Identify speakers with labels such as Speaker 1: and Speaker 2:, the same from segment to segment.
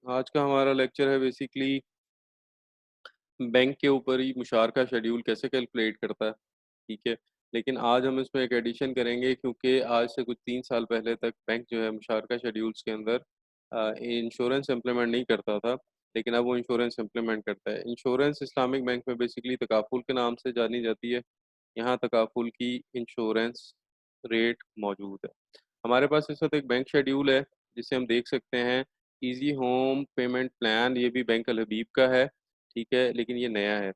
Speaker 1: आज का हमारा लेक्चर है बेसिकली बैंक के ऊपर ही मुशारका शेड्यूल कैसे कैलकुलेट करता है। ठीक है। लेकिन आज हम इसमें एक एडिशन करेंगे क्योंकि आज से कुछ 3 साल पहले तक बैंक जो है मुशारका शेड्यूल्स के अंदर इंश्योरेंस इम्प्लीमेंट नहीं करता था। लेकिन अब वो इंश्योरेंस इम्प्लीमेंट करता है। इंश्योरेंस इस्लामिक बैंक में बेसिकली तकाफुल के नाम से जानी जाती है। यहाँ तकाफुल की इंश्योरेंस रेट मौजूद है। हमारे पास इस वक्त एक बैंक शेड्यूल है जिसे हम देख सकते हैं। इजी होम पेमेंट प्लान, ये भी बैंक अल हबीब का है। ठीक है, लेकिन ये नया है।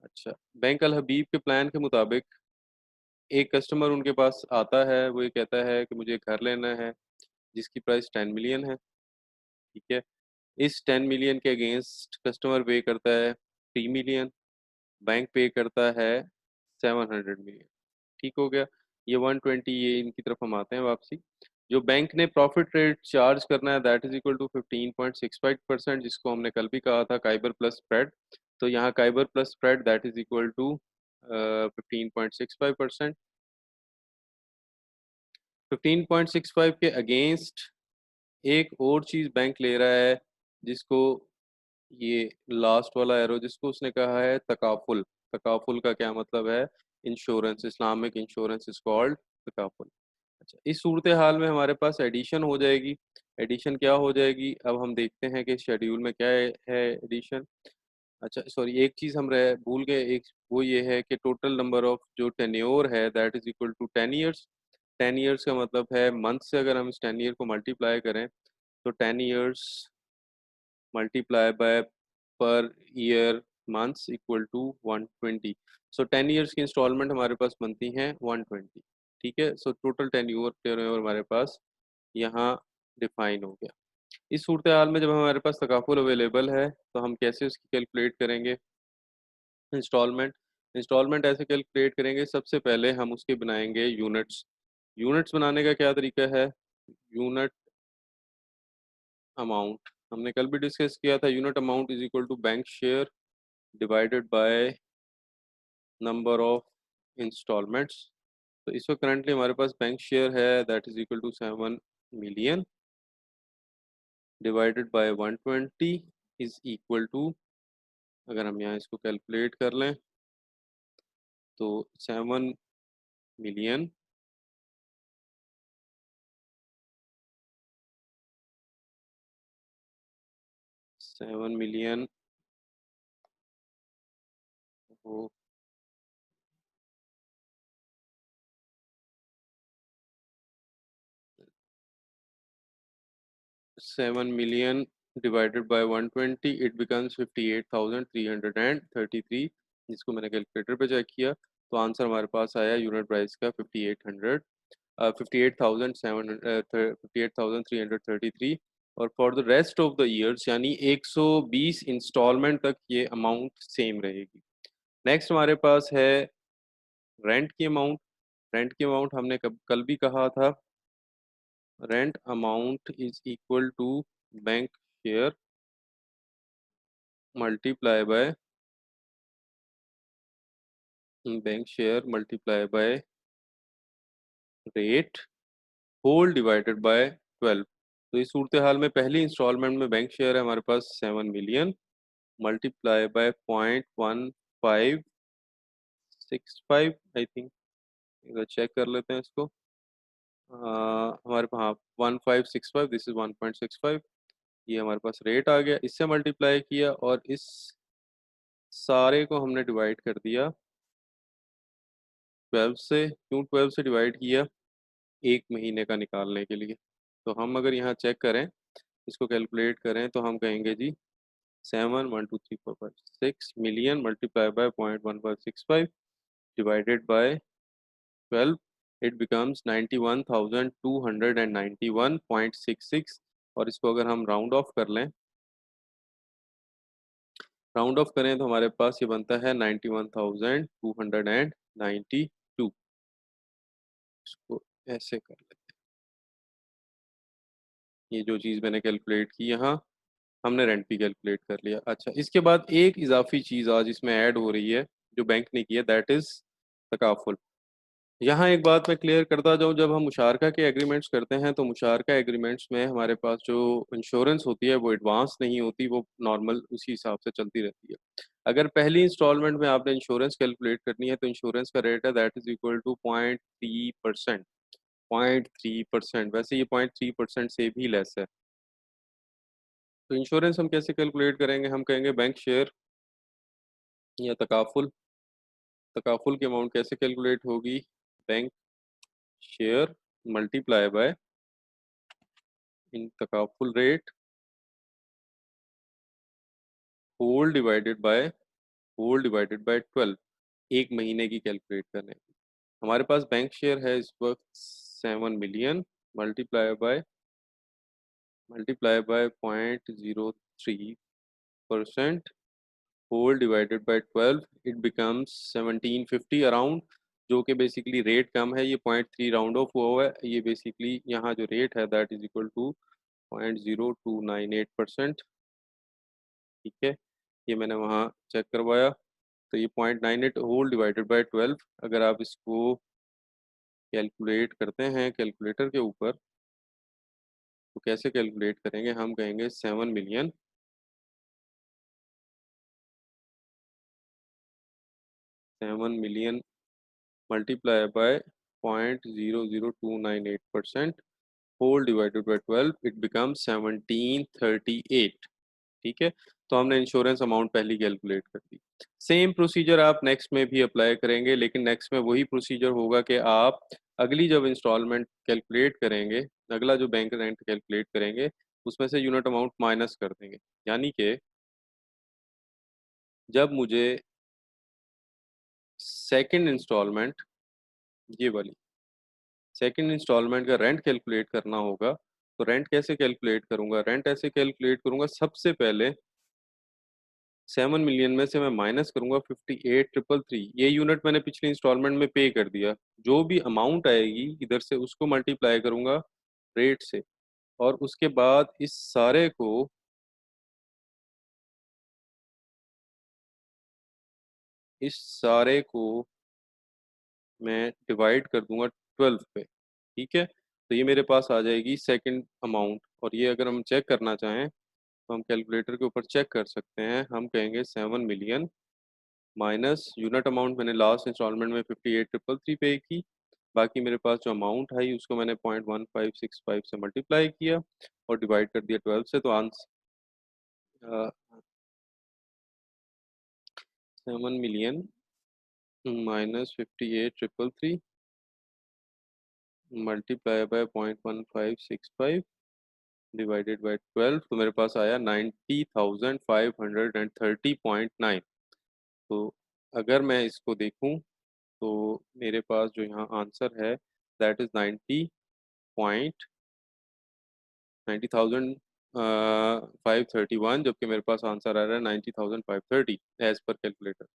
Speaker 1: अच्छा, बैंक अल हबीब के प्लान के मुताबिक एक कस्टमर उनके पास आता है, वो ये कहता है कि मुझे घर लेना है जिसकी प्राइस 10 मिलियन है। ठीक है। इस 10 मिलियन के अगेंस्ट कस्टमर पे करता है 3 मिलियन, बैंक पे करता है 700 मिलियन। ठीक हो गया। ये 120, ये इनकी तरफ हम आते हैं वापसी। जो बैंक ने प्रॉफिट रेट चार्ज करना है दैट इज इक्वल टू 15.65%, जिसको हमने कल भी कहा था काइबर प्लस स्प्रेड। तो यहाँ KIBOR plus spread that is equal to 15.65%। 15.65 के अगेंस्ट एक और चीज़ बैंक ले रहा है, जिसको ये लास्ट वाला एरो जिसको उसने कहा है तकाफुल। तकाफुल का क्या मतलब है? Insurance, Islamic insurance is called तकाफुल। अच्छा, इस सूरत हाल में हमारे पास एडिशन हो जाएगी। एडिशन क्या हो जाएगी, अब हम देखते हैं कि शेड्यूल में क्या है एडिशन। अच्छा सॉरी, एक चीज़ हम रह भूल गए, एक वो ये है कि टोटल नंबर ऑफ जो टेन्योर है that is equal to 10 years. 10 years का मतलब है मंथ से अगर हम इस 10 ईयर को मल्टीप्लाई करें तो 10 years multiply by per year months equal to 120। So 10 years की इंस्टॉलमेंट हमारे पास बनती हैं 120। ठीक है। सो टोटल 10 ईयर हमारे पास यहाँ डिफाइन हो गया। इस सूरत हाल में जब हमारे पास तकाफुल अवेलेबल है तो हम कैसे उसकी कैलकुलेट करेंगे इंस्टॉलमेंट। इंस्टॉलमेंट ऐसे कैलकुलेट करेंगे, सबसे पहले हम उसके बनाएंगे यूनिट्स। यूनिट्स बनाने का क्या तरीका है? यूनिट अमाउंट हमने कल भी डिस्कस किया था। Unit amount is equal to bank share divided by number of installments. तो इस वक्त करंटली हमारे पास बैंक शेयर है that is equal to 7 million divided by 120 is equal to, अगर हम यहाँ इसको कैलकुलेट कर लें तो 7 मिलियन 7 मिलियन वो 7 million divided by 120 it becomes 58,333, जिसको मैंने कैलकुलेटर पे चेक किया तो आंसर हमारे पास आया यूनिट प्राइस का 5800 58,333। और for the rest of the years यानी 120 इंस्टॉलमेंट तक ये अमाउंट सेम रहेगी। नेक्स्ट हमारे पास है रेंट की अमाउंट। रेंट की अमाउंट हमने कल भी कहा था, rent amount is equal to bank share multiply by bank share multiply by rate whole divided by 12। तो इस सूरत हाल में पहली इंस्टॉलमेंट में बैंक शेयर है हमारे पास 7 million multiply by 0.1565 I think. Check कर लेते हैं इसको। हमारे पास हाँ 1565, दिस इज 1.65। ये हमारे पास रेट आ गया, इससे मल्टीप्लाई किया और इस सारे को हमने डिवाइड कर दिया 12 से। क्यों 12 से डिवाइड किया? एक महीने का निकालने के लिए। तो हम अगर यहाँ चेक करें, इसको कैलकुलेट करें तो हम कहेंगे जी 7 1 2 3 4 5 6 million multiply by 0.1565 divided by 12 it becomes 91,291.66। और इसको अगर हम राउंड ऑफ कर लें, राउंड ऑफ करें तो हमारे पास ये बनता है 91,292। इसको ऐसे कर लेते हैं। ये जो चीज़ मैंने कैलकुलेट की यहाँ, हमने रेंट भी कैलकुलेट कर लिया। अच्छा, इसके बाद एक इजाफी चीज़ आज इसमें ऐड हो रही है जो बैंक ने की है दैट इज़ तकाफुल। यहाँ एक बात मैं क्लियर करता जाऊँ, जब हम मुशारका के एग्रीमेंट्स करते हैं तो मुशारका एग्रीमेंट्स में हमारे पास जो इंश्योरेंस होती है वो एडवांस नहीं होती, वो नॉर्मल उसी हिसाब से चलती रहती है। अगर पहली इंस्टॉलमेंट में आपने इंश्योरेंस कैलकुलेट करनी है तो इंश्योरेंस का रेट है दैट इज इक्वल टू 0.3%। 0.3%, वैसे ये 0.3% से भी लेस है। तो इंश्योरेंस हम कैसे कैलकुलेट करेंगे, हम कहेंगे बैंक शेयर या तकाफुल। तकाफुल की अमाउंट कैसे कैलकुलेट होगी, bank share multiply bye in takaful rate whole divided by 12, एक महीने की कैलकुलेट करने। हमारे पास बैंक शेयर है इस वक्त 7 million, multiply by 0.03%, whole divided by 12, it becomes 1750 around, जो कि बेसिकली रेट कम है, ये 0.3 राउंड ऑफ हुआ हुआ है, ये बेसिकली यहाँ जो रेट है दैट इज इक्वल टू 0.0298%। ठीक है, ये मैंने वहाँ चेक करवाया, तो ये 0.98 होल डिवाइडेड बाय 12, अगर आप इसको कैलकुलेट करते हैं कैलकुलेटर के ऊपर तो कैसे कैलकुलेट करेंगे, हम कहेंगे 7 million multiply by 0.00298%, whole divided by 12, it becomes 1738। ठीक है, तो हमने इंश्योरेंस अमाउंट पहली कैलकुलेट कर दी। सेम प्रोसीजर आप नेक्स्ट में भी अप्लाई करेंगे, लेकिन नेक्स्ट में वही प्रोसीजर होगा कि आप अगली जब इंस्टॉलमेंट कैलकुलेट करेंगे, अगला जो बैंक रेंट कैलकुलेट करेंगे उसमें से यूनिट अमाउंट माइनस कर देंगे। यानी कि जब मुझे सेकंड इंस्टॉलमेंट, ये वाली सेकंड इंस्टॉलमेंट का रेंट कैलकुलेट करना होगा, तो रेंट कैसे कैलकुलेट करूंगा, रेंट ऐसे कैलकुलेट करूंगा, सबसे पहले 7 मिलियन में से मैं माइनस करूंगा 58,333, ये यूनिट मैंने पिछली इंस्टॉलमेंट में पे कर दिया, जो भी अमाउंट आएगी इधर से उसको मल्टीप्लाई करूंगा रेट से, और उसके बाद इस सारे को मैं डिवाइड कर दूंगा 12 पे। ठीक है, तो ये मेरे पास आ जाएगी सेकंड अमाउंट, और ये अगर हम चेक करना चाहें तो हम कैलकुलेटर के ऊपर चेक कर सकते हैं, हम कहेंगे 7 मिलियन माइनस यूनिट अमाउंट मैंने लास्ट इंस्टॉलमेंट में 58,333 पे की, बाकी मेरे पास जो अमाउंट आई उसको मैंने 0.1565 से मल्टीप्लाई किया और डिवाइड कर दिया 12 से, तो answer 7 million minus 58,333 multiply by 0.1565 divided by 12, तो मेरे पास आया 90,530.9। तो अगर मैं इसको देखूं तो मेरे पास जो यहाँ आंसर है दैट इज 90,531, जबकि मेरे पास आंसर आ रहा है 90,530 एज पर कैलकुलेटर।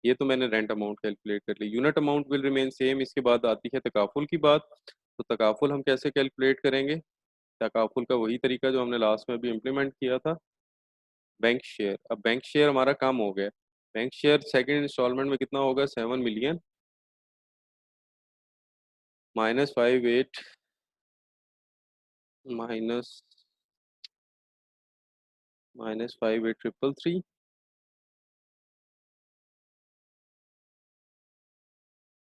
Speaker 1: ये तो मैंने रेंट अमाउंट कैलकुलेट कर ली, unit amount will remain same. इसके बाद आती है तकाफुल की बात, तो तकाफुल हम कैसे कैलकुलेट करेंगे, तकाफुल का वही तरीका जो हमने लास्ट में भी इम्प्लीमेंट किया था, बैंक शेयर। अब बैंक शेयर हमारा कम हो गया, बैंक शेयर सेकंड इंस्टॉलमेंट में कितना होगा, 7 million minus 58 minus minus 58,333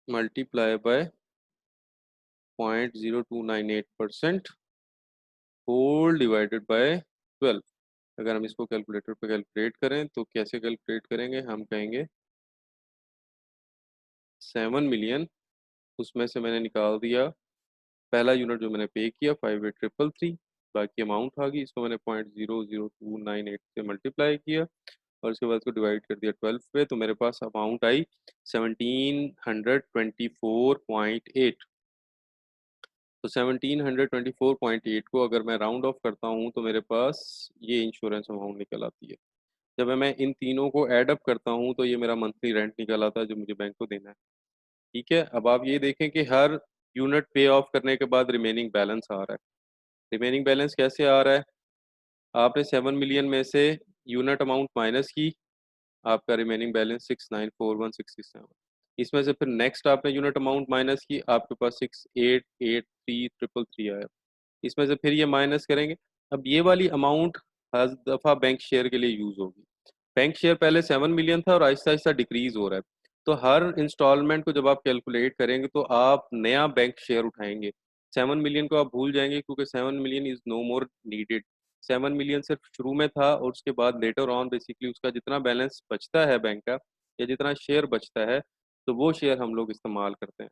Speaker 1: multiply by 0.0298% whole divided by 12। अगर हम इसको कैलकुलेटर पे कैलकुलेट करें तो कैसे कैलकुलेट करेंगे, हम कहेंगे 7 मिलियन, उसमें से मैंने निकाल दिया पहला यूनिट जो मैंने पे किया 58,333, बाकी अमाउंट आ गई, इसको मैंने 0.00298 से मल्टीप्लाई किया और उसके बाद इसको डिवाइड कर दिया 12 पे, तो मेरे पास अमाउंट आई 1724.8। तो 1724.8 को अगर मैं राउंड ऑफ करता हूँ तो मेरे पास ये इंश्योरेंस अमाउंट निकल आती है। जब मैं इन तीनों को ऐड अप करता हूँ तो ये मेरा मंथली रेंट निकल आता है जो मुझे बैंक को देना है। ठीक है, अब आप ये देखें कि हर यूनिट पे ऑफ करने के बाद रिमेनिंग बैलेंस आ रहा है। रिमेनिंग बैलेंस कैसे आ रहा है, आपने 7 मिलियन में से यूनिट अमाउंट माइनस की, आपका रिमेनिंग बैलेंस 694,167। इसमें से फिर नेक्स्ट आपने यूनिट अमाउंट माइनस की, आपके पास 6883333 आया। इसमें से फिर ये माइनस करेंगे। अब ये वाली अमाउंट हर दफ़ा बैंक शेयर के लिए यूज़ होगी। बैंक शेयर पहले 7 मिलियन था और आहिस्ता आहिस्ता डिक्रीज हो रहा है। तो हर इंस्टॉलमेंट को जब आप कैलकुलेट करेंगे तो आप नया बैंक शेयर उठाएंगे। 7 मिलियन को आप भूल जाएंगे क्योंकि 7 million is no more needed. 7 million सिर्फ शुरू में था और उसके बाद लेटर ऑन बेसिकली उसका जितना बैलेंस बचता है बैंक का या जितना शेयर बचता है तो वो शेयर हम लोग इस्तेमाल करते हैं।